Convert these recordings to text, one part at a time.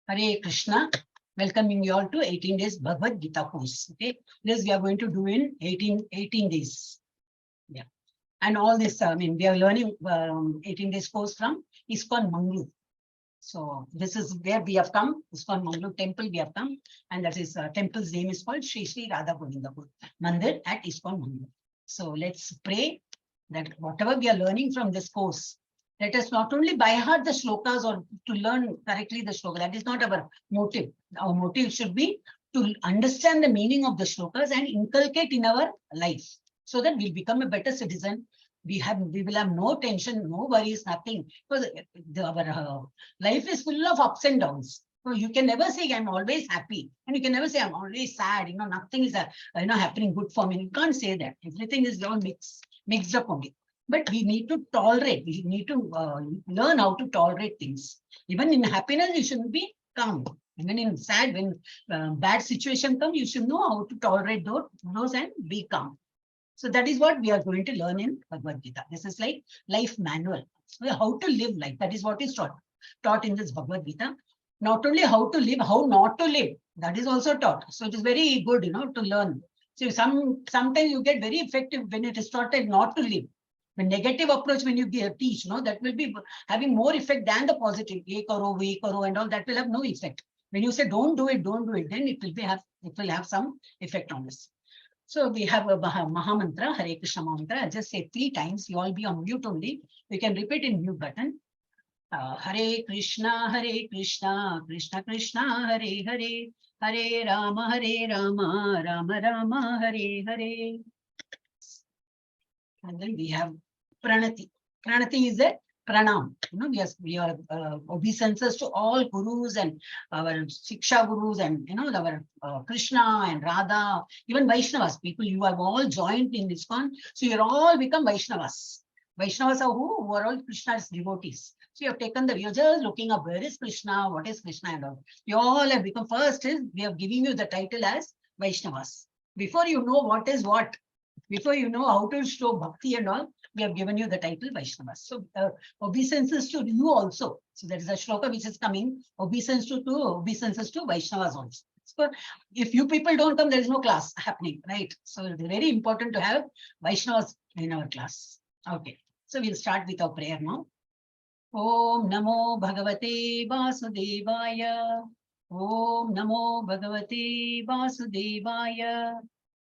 Hare Krishna. Welcoming you all to 18 days Bhagavad Gita course. Okay, this we are going to do in 18 days. Yeah, and all this, we are learning 18 days course from ISKCON Mangalore. So this is where we have come, ISKCON Mangalore temple we have come, and that is temple's name is called Sri Sri Radha Govinda Mandir at ISKCON Mangalore. So let's pray that whatever we are learning from this course, let us not only by heart the shlokas or to learn correctly the shloka. That is not our motive. Our motive should be to understand the meaning of the shlokas and inculcate in our life so that we'll become a better citizen. We will have no tension, no worries, nothing. Because our life is full of ups and downs. So you can never say I'm always happy, and you can never say I'm always sad. Nothing is happening good for me. You can't say that. Everything is all mixed up only. But we need to tolerate. We need to learn how to tolerate things. Even in happiness, you shouldn't be calm. Even in sad, when bad situation comes, you should know how to tolerate those and be calm. So that is what we are going to learn in Bhagavad Gita. This is like life manual. So how to live life. That is what is taught in this Bhagavad Gita. Not only how to live, how not to live. That is also taught. So it is very good, to learn. So sometimes you get very effective when it is taught not to live. The negative approach when you teach, that will be having more effect than the positive. Ye karo, we karo, and all that will have no effect. When you say don't do it, then it will have some effect on us. So we have a Maha Mantra, Hare Krishna Mantra. I'll just say 3 times. You all be on mute only. You can repeat in mute button. Hare Krishna, Krishna Krishna, Hare Hare, Hare Rama, Rama Rama, Hare Hare. And then we have Pranati. Pranati is a pranam. We are obeisances to all gurus and our Shiksha gurus and our Krishna and Radha, even Vaishnavas. People, you have all joined in ISKCON, so you're all become Vaishnavas. Vaishnavas are who are all Krishna's devotees. So you have taken you're just looking up where is Krishna, what is Krishna and all. You all have become, first is we are giving you the title as Vaishnavas. Before you know what is what, before you know how to show bhakti and all, we have given you the title Vaishnavas. So obeisances to you also. So there is a shloka which is coming, obeisances to Vaishnavas also. So if you people don't come, there is no class happening, right? So it is very important to have Vaishnavas in our class. Okay, so we'll start with our prayer now. Om Namo Bhagavate Vasudevaya. Om Namo Bhagavate Vasudevaya.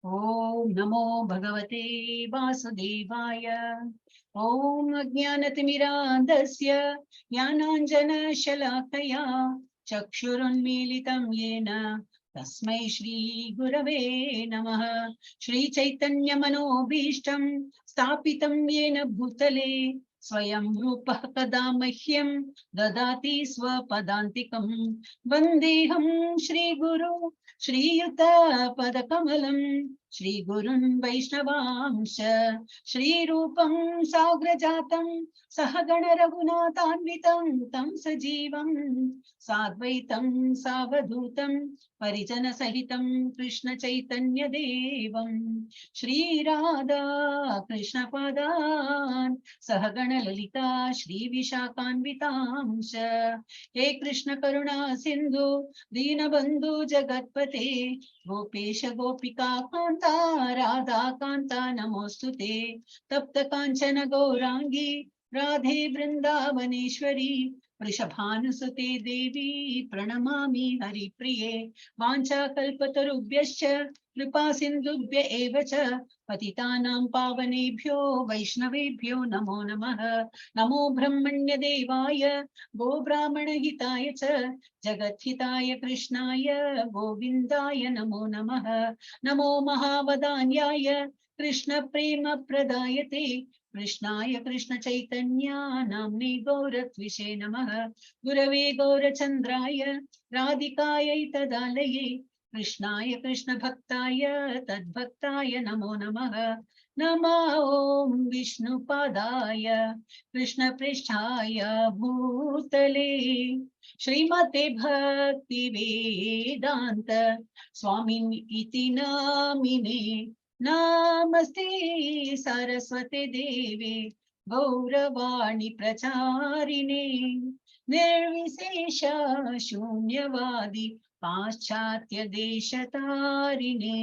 Om Namo Bhagavate Vasudevaya. Om Ajnanatimirandasya Jnananjana Shalakaya Chakshurunmilitam Yena Tasmai Shri Gurave Namaha. Shri Chaitanya Manobhishtam Stapitam Yena Bhutale Swayam Rupa Kada Mahyam Dadati Swapadantikam Vandeham Shri Guru Shri Yuta Padakamalam Shri Gurun Vaishnavamsha Shri Rupam Sagrajatam Sahagana Raghunathanvitam Tam Sajivam Sadvaitam Savadhutam Parijana Sahitam Krishna Chaitanya Devam Shri Radha Krishna Padan Sahagana Lalita Shri Vishakanvitamsha He Krishna Karuna Sindhu Dina Bandhu Jagatpate Gopesha Gopika Kanta Radha Kanta Namostute Tapta Kanchana Gaurangi Radhe Vrindavaneshwari Vrishabhanusute Devi Pranamami Hari Priye Vancha Kalpatarubhyascha Kripa Sindhubhya Evacha Patitanam Pavanebhyo Vaishnavebhyo Namo Namaha Namo Brahmanya Devaya Go Brahmana Hitaya Cha Jagat Hitaya Krishnaya Govindaya Namo Namaha Namo Mahavadanyaya Krishna Prema Pradayate Krishnaya Krishna Chaitanya Namni Gauratvishe Namaha Gurave Gaurachandraya Radhikaya Tadalaye Krishnaya Krishna Bhaktaya Tadbhaktaya Namo Namaha Nama Om Vishnu Padaya Krishna Pristhaya Bhutale Srimate Bhakti Vedanta Swamin Iti Namine Namaste Saraswate Deve Gauravani Pracharine निर्विशेषा शून्यवादी पाश्चात्य देशतारिणे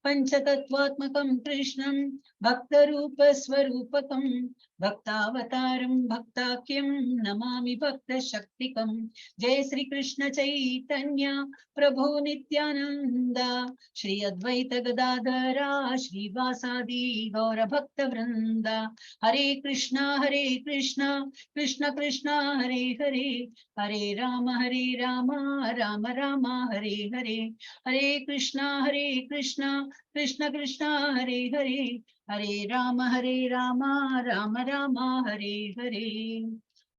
पंचतत्वात्मकं कृष्णं भक्तरूप स्वरूपकं भक्तावतारं भक्ताख्यं नमामि भक्तशक्तिकं। जय श्री कृष्ण चैतन्य प्रभु नित्यानंद श्री अद्वैत गदाधरा श्रीवासादि गौर भक्त वृंद। हरे कृष्णा कृष्ण कृष्ण हरे हरे, हरे राम राम राम हरे हरे, हरे कृष्णा कृष्ण कृष्ण हरे हरे, हरे Ram Ram Ram Hare Hare.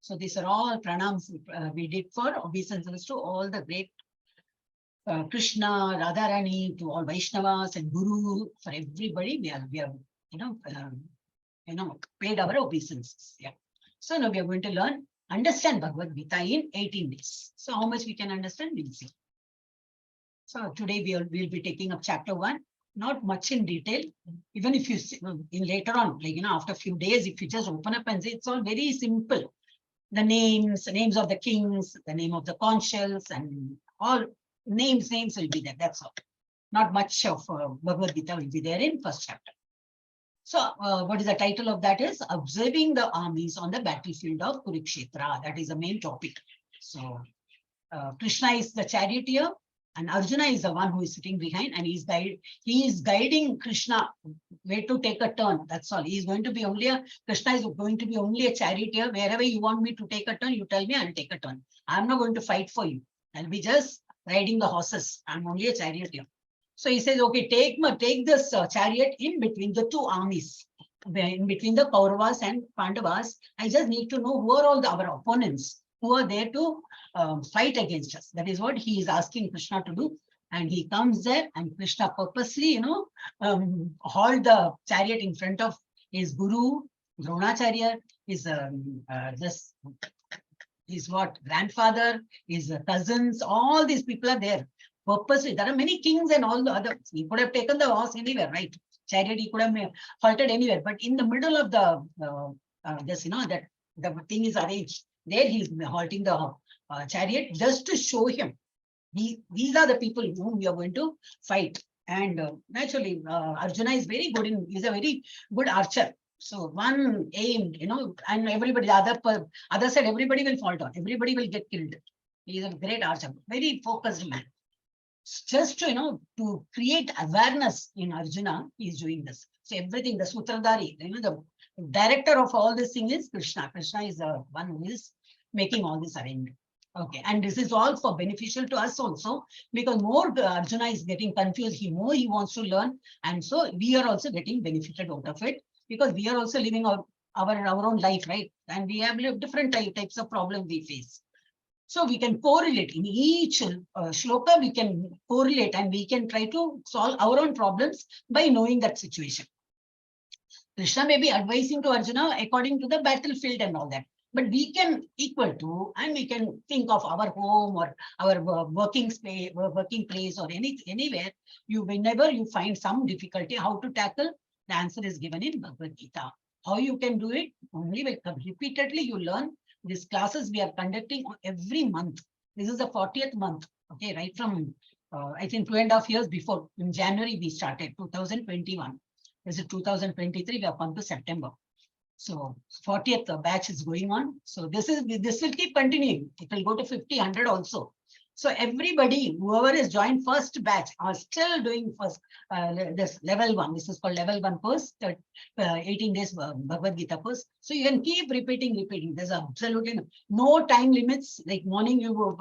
So these are all pranams we did for obeisances to all the great Krishna, Radharani, to all Vaishnavas and Guru, for everybody. We have paid our obeisances. Yeah. So now we are going to understand Bhagavad Gita in 18 days. So how much we can understand, we'll see. So today we'll be taking up chapter 1, not much in detail. Even if you see, in later on, like after a few days, if you just open up and say, it's all very simple. The names of the kings, the name of the conch shells, and all names will be there. That's all. Not much of Bhagavad Gita will be there in first chapter. So what is the title of that is Observing the Armies on the Battlefield of Kurukshetra. That is the main topic. So Krishna is the charioteer and Arjuna is the one who is sitting behind, and he is guiding Krishna where to take a turn. That's all. He is going to be Krishna is going to be only a charioteer. Wherever you want me to take a turn, you tell me, I'll take a turn. I'm not going to fight for you. I'll be just riding the horses. I'm only a charioteer. So he says, okay, take this chariot in between the two armies, in between the Kauravas and Pandavas. I just need to know who are all our opponents who are there to fight against us. That is what he is asking Krishna to do. And he comes there, and Krishna purposely, hauled the chariot in front of his guru, Dronacharya, his grandfather, his cousins, all these people are there. Purposely, there are many kings and all the others. He could have taken the horse anywhere, right? Chariot, he could have halted anywhere. But in the middle of the that the thing is arranged. There he is halting the chariot just to show him these are the people whom we are going to fight. And naturally, Arjuna is very good he's a very good archer. So one aimed, and everybody, the other side, everybody will fall down. Everybody will get killed. He is a great archer, very focused man. Just to create awareness in Arjuna, he is doing this. So everything, the Sutradhari, the director of all this thing is Krishna. Krishna is the one who is making all this arrangement. Okay, and this is all for beneficial to us also, because more Arjuna is getting confused, more he wants to learn, and so we are also getting benefited out of it, because we are also living our own life, right? And we have different types of problems we face. So we can correlate in each shloka, we can correlate and we can try to solve our own problems by knowing that situation. Krishna may be advising to Arjuna according to the battlefield and all that, but we can equal to, and we can think of our home or our working place or anywhere. Whenever you find some difficulty, how to tackle, the answer is given in Bhagavad Gita. How you can do it? Only repeatedly you learn. These classes we are conducting every month. This is the 40th month. Okay, right from I think 2.5 years before. In January we started 2021. This is 2023. We have come to September. So 40th batch is going on. So this will keep continuing. It will go to 50, 100 also. So everybody, whoever is joined first batch, are still doing first this level 1. This is called level 1 course, 18 days Bhagavad Gita course. So you can keep repeating. There's absolutely no time limits. Like morning, you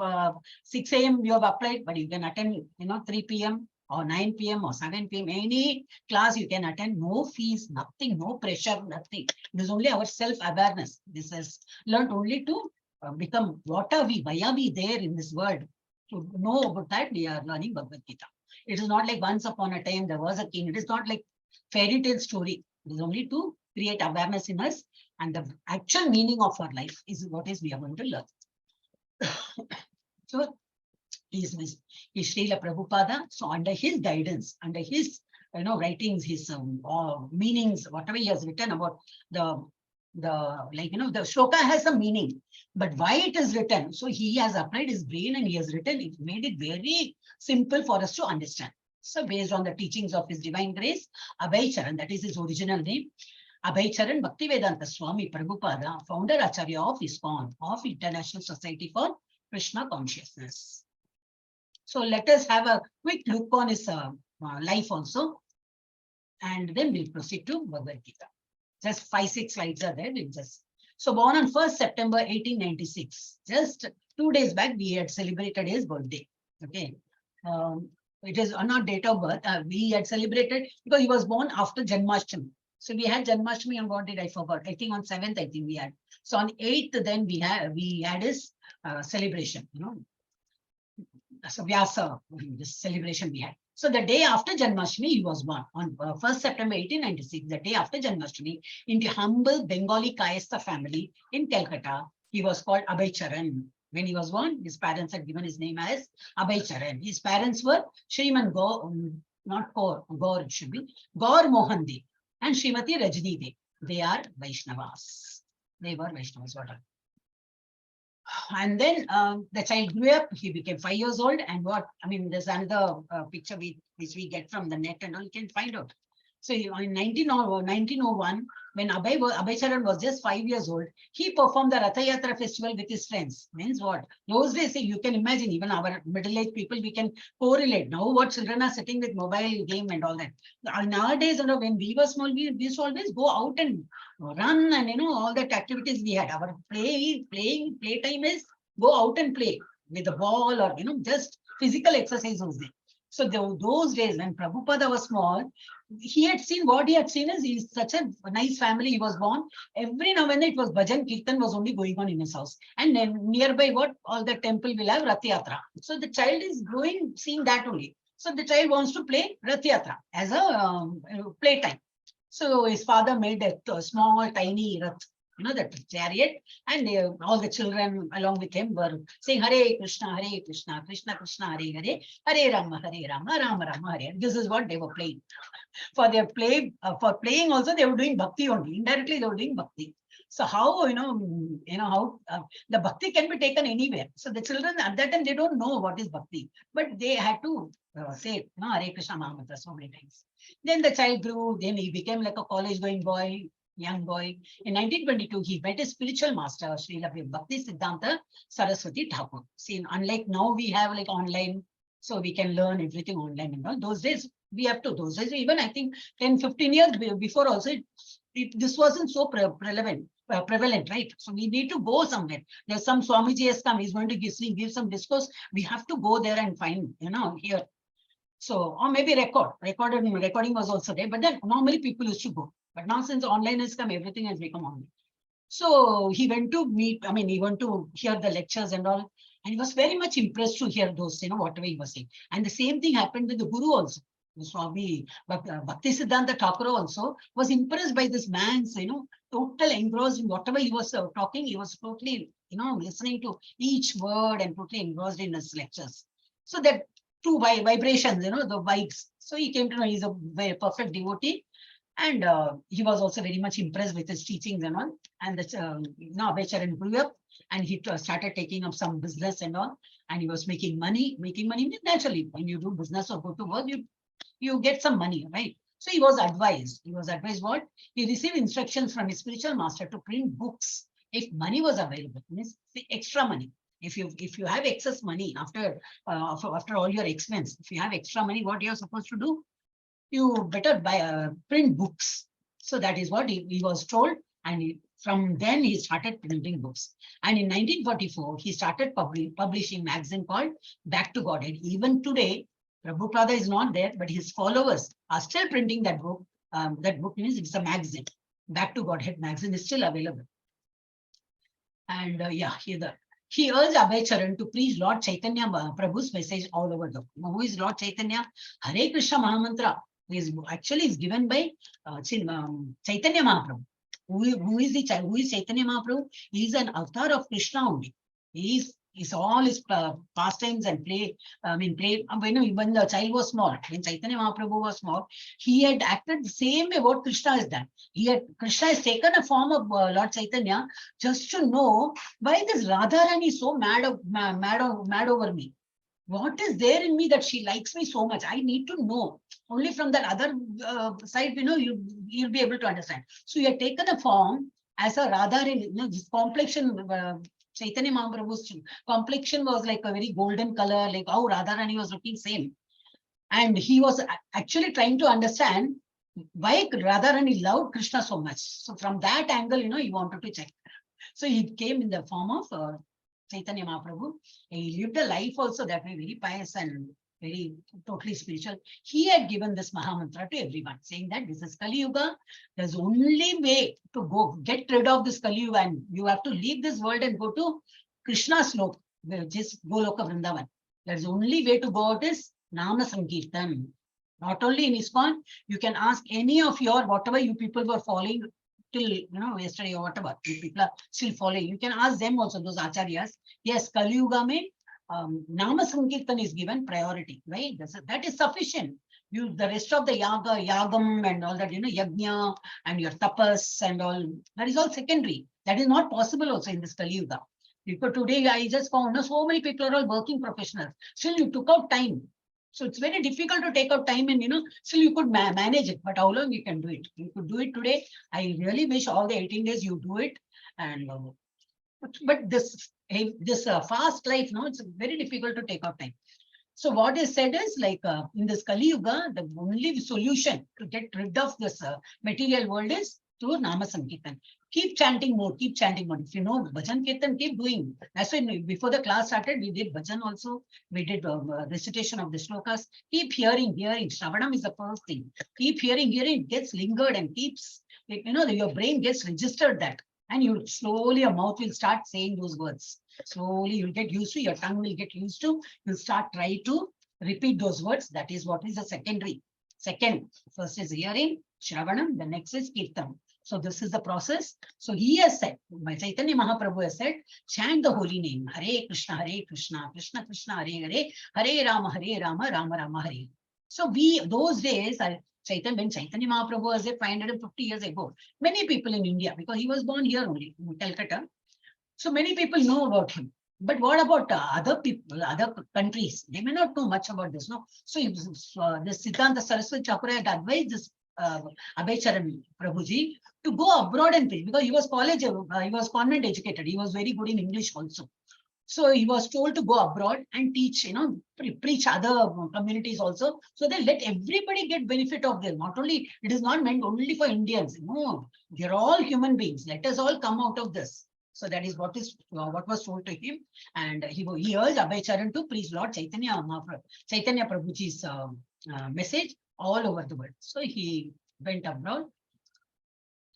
6 a.m. you have applied, but you can attend 3 p.m. or 9 p.m. or 7 p.m. Any class you can attend, no fees, nothing, no pressure, nothing. It is only our self-awareness. This is learned only to become what are we, why are we there in this world. To know about that, we are learning Bhagavad Gita. It is not like once upon a time there was a king. It is not like fairy tale story. It is only to create awareness in us, and the actual meaning of our life is what is we are going to learn. So is Srila Prabhupada. So under his guidance, under his writings, his meanings, whatever he has written about the the shloka has some meaning, but why it is written? So he has applied his brain and he has written it, made it very simple for us to understand. So based on the teachings of His Divine Grace, Abhay Charan, that is his original name, Abhay Charan Bhaktivedanta Swami Prabhupada, founder Acharya of ISKCON, of International Society for Krishna Consciousness. So let us have a quick look on his life also, and then we'll proceed to Bhagavad Gita. Just 5-6 slides are there. We'll just so born on 1st September 1896. Just 2 days back, we had celebrated his birthday. Okay, it is not date of birth. We had celebrated because he was born after Janmashtami. So we had Janmashtami on what did I forgot? I think on 7th. I think we had. So on 8th, then we had his celebration. So Vyasa, this celebration we had. So the day after Janmashtami, he was born on 1st September 1896, the day after Janmashtami, in the humble Bengali Kayastha family in Calcutta. He was called Abhay Charan. When he was born, his parents had given his name as Abhay Charan. His parents were Shriman Gaur, not Gaur, it should be, Gaur Mohandev and Srimati Rajni Dev. They are Vaishnavas. They were Vaishnavas. And then the child grew up, he became 5 years old, and there's another picture which we get from the net and all, you can find out. So in 1901, when Abhay Charan was just 5 years old, he performed the Ratha Yatra festival with his friends. Means what? Those days, you can imagine, even our middle-aged people, we can correlate. Now what children are sitting with mobile game and all that. Nowadays, when we were small, we used to always go out and run and, all that activities we had. Our playtime is go out and play with the ball or, just physical exercise was there. So those days when Prabhupada was small, he had seen what he had seen is he's such a nice family. He was born. Every now and then it was bhajan kirtan was only going on in his house. And then nearby all the temple will have Rath Yatra. So the child is growing, seeing that only. So the child wants to play Rath Yatra as a playtime. So his father made a small, tiny Rath, that chariot, and all the children along with him were saying Hare Krishna, Krishna Krishna, Hare Hare, Hare Rama, Rama Rama, Hare. This is what they were playing. For their for playing also, they were doing bhakti only. Indirectly, they were doing bhakti. So how, how the bhakti can be taken anywhere. So the children at that time, they don't know what is bhakti, but they had to say, Hare Krishna Mahamantra so many times. Then the child grew, then he became like a college-going boy, young boy. In 1922, he met his spiritual master, Srila Bhakti Siddhanta Saraswati Thakur. See, unlike now, we have like online, so we can learn everything online and all. Those days, we have to, those days, even I think 10, 15 years before also, this wasn't so prevalent, right? So we need to go somewhere. There's some Swamiji has come, he's going to give some discourse. We have to go there and find, here. So, or maybe recording was also there, but then normally people used to go. But now since online has come, everything has become online. So he went to he went to hear the lectures and all, and he was very much impressed to hear those, whatever he was saying. And the same thing happened with the Guru also. The Swami Bhakti Siddhanta Thakur also was impressed by this man's, total engrossed in whatever he was talking. He was totally, listening to each word and totally engrossed in his lectures. So that two vibrations, the vibes. So he came to know he's a very perfect devotee. And he was also very much impressed with his teachings and all. And Abhay Charan grew up and he started taking up some business and all. And he was making money. Naturally, when you do business or go to work, you get some money, right? So he was advised. He was advised what? He received instructions from his spiritual master to print books if money was available, means extra money. If you have excess money after all your expense, if you have extra money, what you're supposed to do? You better print books. So that is what he was told. And from then he started printing books. And in 1944, he started publishing a magazine called Back to Godhead. Even today, Prabhupada is not there, but his followers are still printing that book. That book means it's a magazine. Back to Godhead magazine is still available. And he urged Abhay Charan to preach Lord Chaitanya Prabhu's message all over the world. Who is Lord Chaitanya? Hare Krishna Mahamantra is given by Chaitanya Mahaprabhu. Who is Chaitanya Mahaprabhu? He is an avatar of Krishna only. He His all his pastimes and play. When the child was small, when Chaitanya Mahaprabhu was small, he had acted the same way what Krishna has done. Krishna has taken a form of Lord Chaitanya just to know why this Radharani is so mad over me. What is there in me that she likes me so much? I need to know. Only from that other side, you'll be able to understand. So he had taken a form as a Radharani, this complexion. Chaitanya Mahaprabhu's complexion was like a very golden color, like how Radharani was looking same. And he was actually trying to understand why Radharani loved Krishna so much. So from that angle, he wanted to check. So he came in the form of Chaitanya Mahaprabhu. He lived a life also that way, very pious and very totally spiritual. He had given this Mahamantra to everyone, saying that this is Kali Yuga. There's only way to get rid of this Kali Yuga, and you have to leave this world and go to Krishna's lok, which is Goloka Vrindavan. There's only way to go out is Nama Sankirtan. Not only in ISKCON, you can ask any of whatever you people were following till yesterday or whatever, you people are still following. You can ask them also, those acharyas. Yes, Kali Yuga mein Nama Sankirtan is given priority, right? That is sufficient. The rest of the yagam and all that, yajna and your tapas and all, that is all secondary. That is not possible also in this Kali Yuga. Because today I just found so many people are all working professionals. Still you took out time. So it's very difficult to take out time and, still you could manage it. But how long you can do it? You could do it today. I really wish all the 18 days you do it. And but this fast life, it's very difficult to take out time. So what is said is like in this Kali Yuga, the only solution to get rid of this material world is through Nama Sankirtan. Keep chanting more, keep chanting more. If you know Bhajan Kirtan, keep doing. That's why before the class started, we did Bhajan also. We did recitation of the shlokas. Keep hearing. Shravanam is the first thing. Keep hearing, it gets lingered and keeps, your brain gets registered that. And you slowly, your mouth will start saying those words. Slowly, you'll get used to, your tongue will get used to, you'll start try to repeat those words. That is what is the secondary. Second, first is hearing, Shravanam, the next is Kirtan. So this is the process. So he has said, Chaitanya Mahaprabhu has said, chant the holy name, Hare Krishna, Krishna Krishna, Hare Hare, Hare Rama, Rama Rama, Hare. So those days, when Chaitanya Mahaprabhu was there 550 years ago, many people in India, because he was born here only, in Calcutta, so many people know about him. But what about other people, other countries? They may not know much about this, no? So the Siddhanta Saraswati Thakur had advised this Abhay Prabhuji to go abroad and preach, because he was he was convent educated. He was very good in English also. So he was told to go abroad and teach, preach other communities also. So they let everybody get benefit of this. Not only, it is not meant only for Indians. No, they're all human beings. Let us all come out of this. So that is what was told to him. And he urged Abhay Charan to preach Lord Chaitanya Prabhuji's message all over the world. So he went abroad.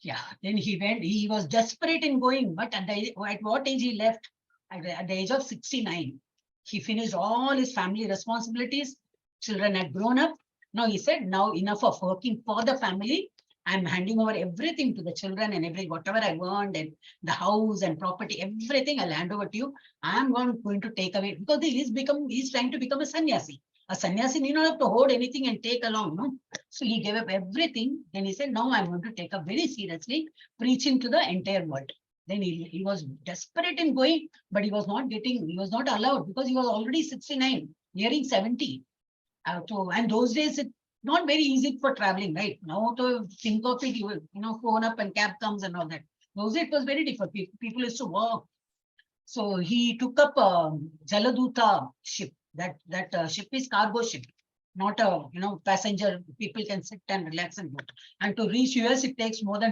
Yeah, then he was desperate in going, but at what age he left? At the age of 69, he finished all his family responsibilities. Children had grown up. Now he said, now enough of working for the family. I'm handing over everything to the children and whatever I earned and the house and property, everything I'll hand over to you. I'm going to take away, because he's trying to become a sannyasi. A sannyasi need not have to hold anything and take along, no? So he gave up everything. Then he said, now I'm going to take up very seriously preaching to the entire world. Then he was desperate in going, but he was not allowed, because he was already 69, nearing 70. And those days, it's not very easy for traveling, right? Now to think of it, phone up and cab comes and all that. Those days it was very difficult. People used to walk. So he took up a Jaladuta ship. That ship is cargo ship, not a passenger. People can sit and relax and go. And to reach US, it takes more than